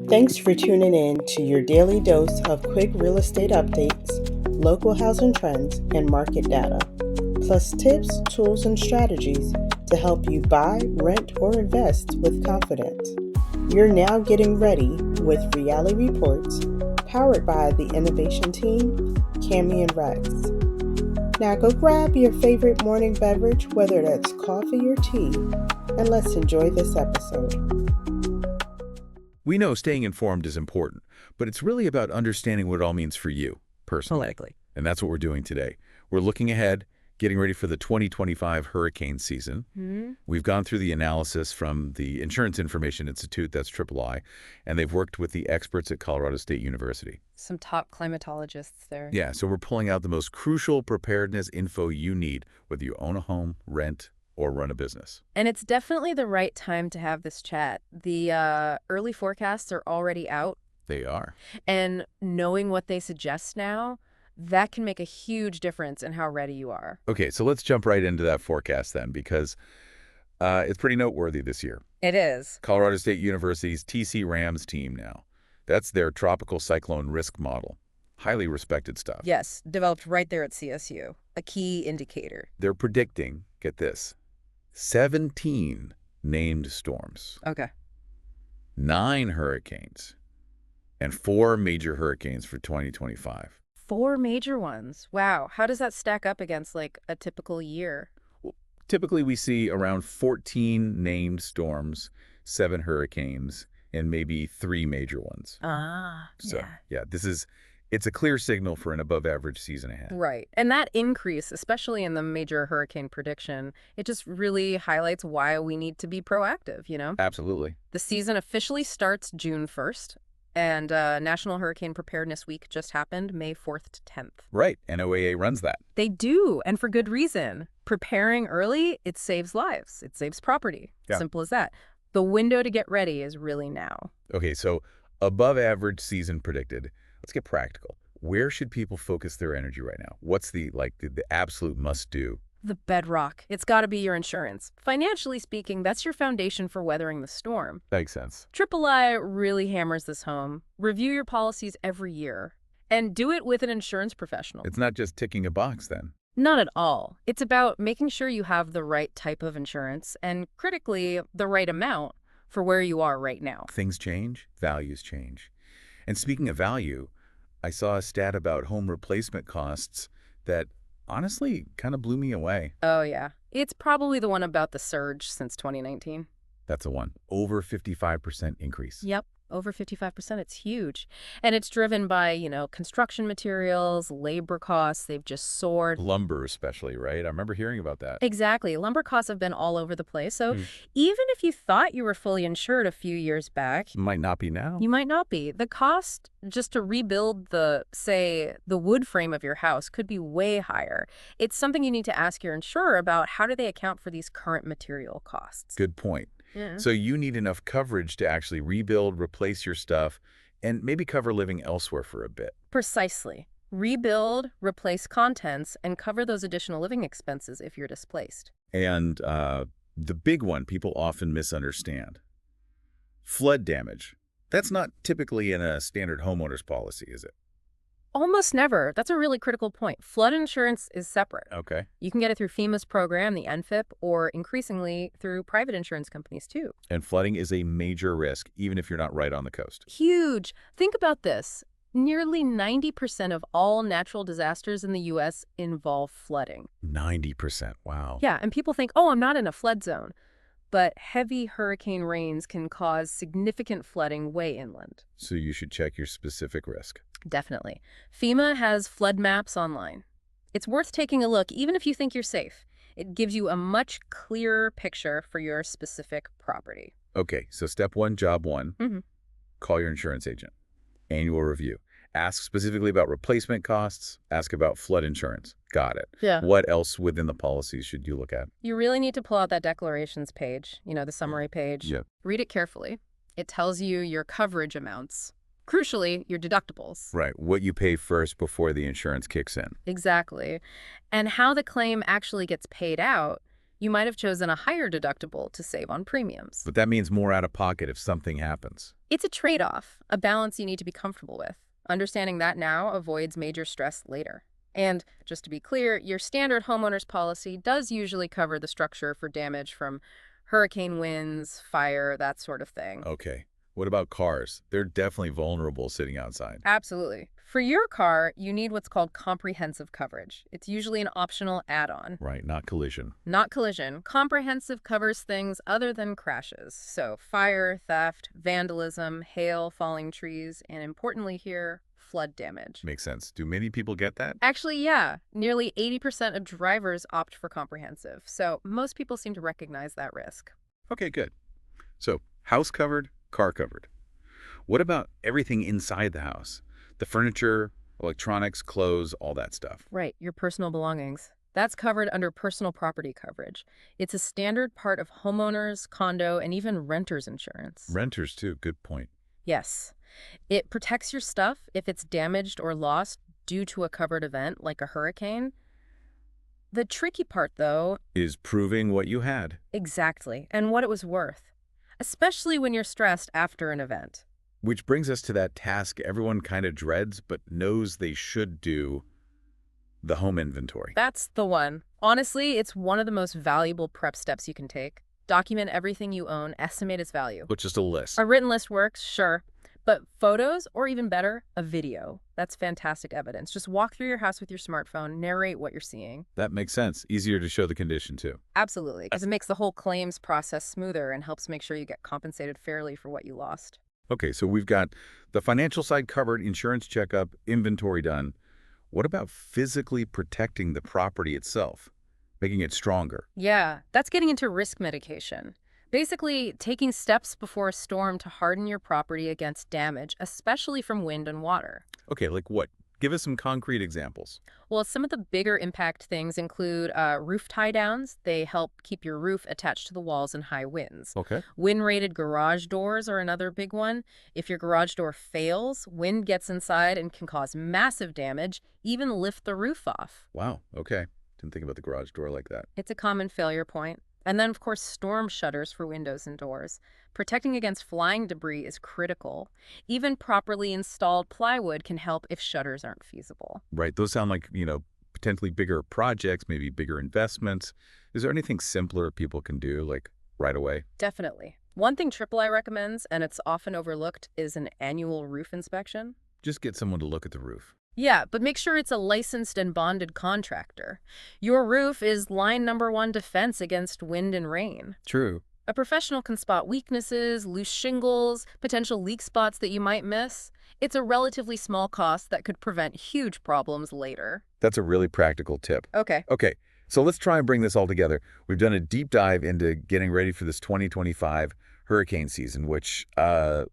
Thanks for tuning in to your daily dose of quick real estate updates, local housing trends, and market data, plus tips, tools, and strategies to help you buy, rent, or invest with confidence. You're now getting ready with RealiCare Reports, powered by the innovation team, Cami and Rex. Now go grab your favorite morning beverage, whether that's coffee or tea, and let's enjoy this episode. We know staying informed is important, but it's really about understanding what it all means for you, personally. Politically. And that's what we're doing today. We're looking ahead, getting ready for the 2025 hurricane season. We've gone through the analysis from the Insurance Information Institute, that's III, and they've worked with the experts at Colorado State University. Some top climatologists there. Yeah, so we're pulling out the most crucial preparedness info you need, whether you own a home, rent, or run a business. And it's definitely the right time to have this chat. The early forecasts are already out. They are. And knowing what they suggest now, that can make a huge difference in how ready you are. Okay, so let's jump right into that forecast then, because it's pretty noteworthy this year. It is. Colorado State University's TC Rams team now. That's their tropical cyclone risk model. Highly respected stuff. Yes, developed right there at CSU. A key indicator. They're predicting, get this, 17 named storms, Okay. 9 hurricanes, and 4 major hurricanes for 2025. 4 major ones. Wow. How does that stack up against, like, a typical year? Typically, we see around 14 named storms, 7 hurricanes, and maybe 3 major ones. So, yeah, it's a clear signal for an above-average season ahead. Right. And that increase, especially in the major hurricane prediction, it just really highlights why we need to be proactive, you know? Absolutely. The season officially starts June 1st, and National Hurricane Preparedness Week just happened May 4th to 10th. Right. NOAA runs that. They do, and for good reason. Preparing early, it saves lives. It saves property. Yeah. Simple as that. The window to get ready is really now. Okay, so above-average season predicted. Let's get practical. Where should people focus their energy right now? What's the absolute must-do? The bedrock. It's got to be your insurance. Financially speaking, that's your foundation for weathering the storm. Makes sense. III really hammers this home. Review your policies every year. And do it with an insurance professional. It's not just ticking a box then. Not at all. It's about making sure you have the right type of insurance and, critically, the right amount for where you are right now. Things change, values change. And speaking of value, I saw a stat about home replacement costs that honestly kind of blew me away. Oh, yeah. It's probably the one about the surge since 2019. That's a one. Over 55% increase. Yep. Over 55%. It's huge. And it's driven by, construction materials, labor costs. They've just soared. Lumber especially, right? I remember hearing about that. Exactly. Lumber costs have been all over the place. So even if you thought you were fully insured a few years back, Might not be now. you might not be. The cost just to rebuild the wood frame of your house could be way higher. It's something you need to ask your insurer about. How do they account for these current material costs? Good point. Yeah. So you need enough coverage to actually rebuild, replace your stuff, and maybe cover living elsewhere for a bit. Precisely. Rebuild, replace contents, and cover those additional living expenses if you're displaced. And the big one people often misunderstand. Flood damage. That's not typically in a standard homeowner's policy, is it? Almost never. That's a really critical point. Flood insurance is separate. Okay. You can get it through FEMA's program, the NFIP, or increasingly through private insurance companies too. And flooding is a major risk, even if you're not right on the coast. Huge. Think about this. Nearly 90% of all natural disasters in the U.S. involve flooding. 90%. Wow. Yeah, and people think, oh, I'm not in a flood zone. But heavy hurricane rains can cause significant flooding way inland. So you should check your specific risk. Definitely. FEMA has flood maps online. It's worth taking a look, even if you think you're safe. It gives you a much clearer picture for your specific property. Okay, so step 1, job 1, call your insurance agent. Annual review. Ask specifically about replacement costs. Ask about flood insurance. Got it. Yeah. What else within the policies should you look at? You really need to pull out that declarations page, the summary page. Yeah. Read it carefully. It tells you your coverage amounts. Crucially, your deductibles. Right. What you pay first before the insurance kicks in. Exactly. And how the claim actually gets paid out. You might have chosen a higher deductible to save on premiums. But that means more out of pocket if something happens. It's a trade-off, a balance you need to be comfortable with. Understanding that now avoids major stress later. And just to be clear, your standard homeowner's policy does usually cover the structure for damage from hurricane winds, fire, that sort of thing. Okay. What about cars? They're definitely vulnerable sitting outside. Absolutely. For your car, you need what's called comprehensive coverage. It's usually an optional add-on. Right, not collision. Not collision. Comprehensive covers things other than crashes. So fire, theft, vandalism, hail, falling trees, and importantly here, flood damage. Makes sense. Do many people get that? Actually, yeah. Nearly 80% of drivers opt for comprehensive. So most people seem to recognize that risk. Okay, good. So, house covered, car covered. What about everything inside the house? The furniture, electronics, clothes, all that stuff. Right, your personal belongings. That's covered under personal property coverage. It's a standard part of homeowners, condo, and even renters insurance. Renters, too. Good point. Yes. It protects your stuff if it's damaged or lost due to a covered event like a hurricane. The tricky part, though, Is proving what you had. exactly, and what it was worth, especially when you're stressed after an event. Which brings us to that task everyone kind of dreads but knows they should do, the home inventory. That's the one. Honestly, it's one of the most valuable prep steps you can take. Document everything you own, estimate its value. But just a list. A written list works, sure. But photos, or even better, a video. That's fantastic evidence. Just walk through your house with your smartphone, narrate what you're seeing. That makes sense. Easier to show the condition, too. Absolutely, because it makes the whole claims process smoother and helps make sure you get compensated fairly for what you lost. Okay, so we've got the financial side covered, insurance checkup, inventory done. What about physically protecting the property itself, making it stronger? Yeah, that's getting into risk mitigation. Basically, taking steps before a storm to harden your property against damage, especially from wind and water. Okay, like what? Give us some concrete examples. Well, some of the bigger impact things include roof tie-downs. They help keep your roof attached to the walls in high winds. Okay. Wind-rated garage doors are another big one. If your garage door fails, wind gets inside and can cause massive damage, even lift the roof off. Wow, okay. Didn't think about the garage door like that. It's a common failure point. And then, of course, storm shutters for windows and doors. Protecting against flying debris is critical. Even properly installed plywood can help if shutters aren't feasible. Right, those sound like, potentially bigger projects, maybe bigger investments. Is there anything simpler people can do, like right away? Definitely. One thing I recommends, and it's often overlooked, is an annual roof inspection. Just get someone to look at the roof. Yeah, but make sure it's a licensed and bonded contractor. Your roof is line number one defense against wind and rain. True. A professional can spot weaknesses, loose shingles, potential leak spots that you might miss. It's a relatively small cost that could prevent huge problems later. That's a really practical tip. Okay. Okay, so let's try and bring this all together. We've done a deep dive into getting ready for this 2025 hurricane season, which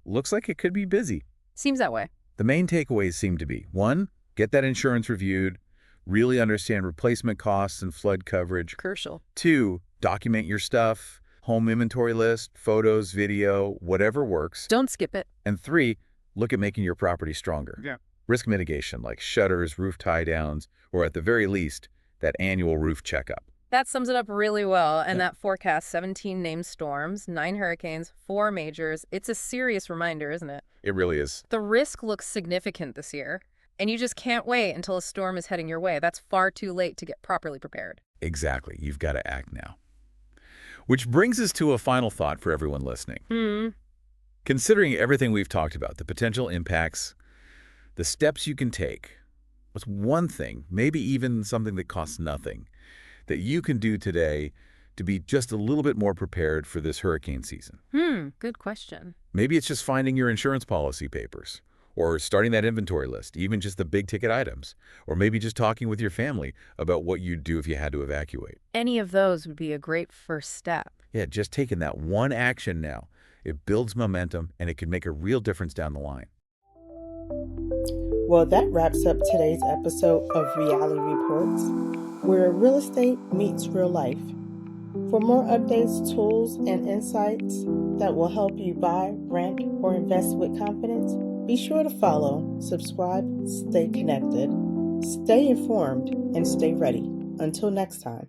looks like it could be busy. Seems that way. The main takeaways seem to be, 1, get that insurance reviewed, really understand replacement costs and flood coverage. Crucial. 2, document your stuff, home inventory list, photos, video, whatever works. Don't skip it. And 3, look at making your property stronger. Yeah. Risk mitigation like shutters, roof tie-downs, or at the very least, that annual roof checkup. That sums it up really well. And Yeah. that forecast 17 named storms, 9 hurricanes, 4 majors. It's a serious reminder, isn't it? It really is. The risk looks significant this year. And you just can't wait until a storm is heading your way. That's far too late to get properly prepared. Exactly. You've got to act now. Which brings us to a final thought for everyone listening. Considering everything we've talked about, the potential impacts, the steps you can take, what's one thing, maybe even something that costs nothing, that you can do today to be just a little bit more prepared for this hurricane season? Good question. Maybe it's just finding your insurance policy papers, or starting that inventory list, even just the big-ticket items, or maybe just talking with your family about what you'd do if you had to evacuate. Any of those would be a great first step. Yeah, just taking that one action now. It builds momentum, and it can make a real difference down the line. Well, that wraps up today's episode of Reality Reports, where real estate meets real life. For more updates, tools, and insights that will help you buy, rent, or invest with confidence, be sure to follow, subscribe, stay connected, stay informed, and stay ready. Until next time.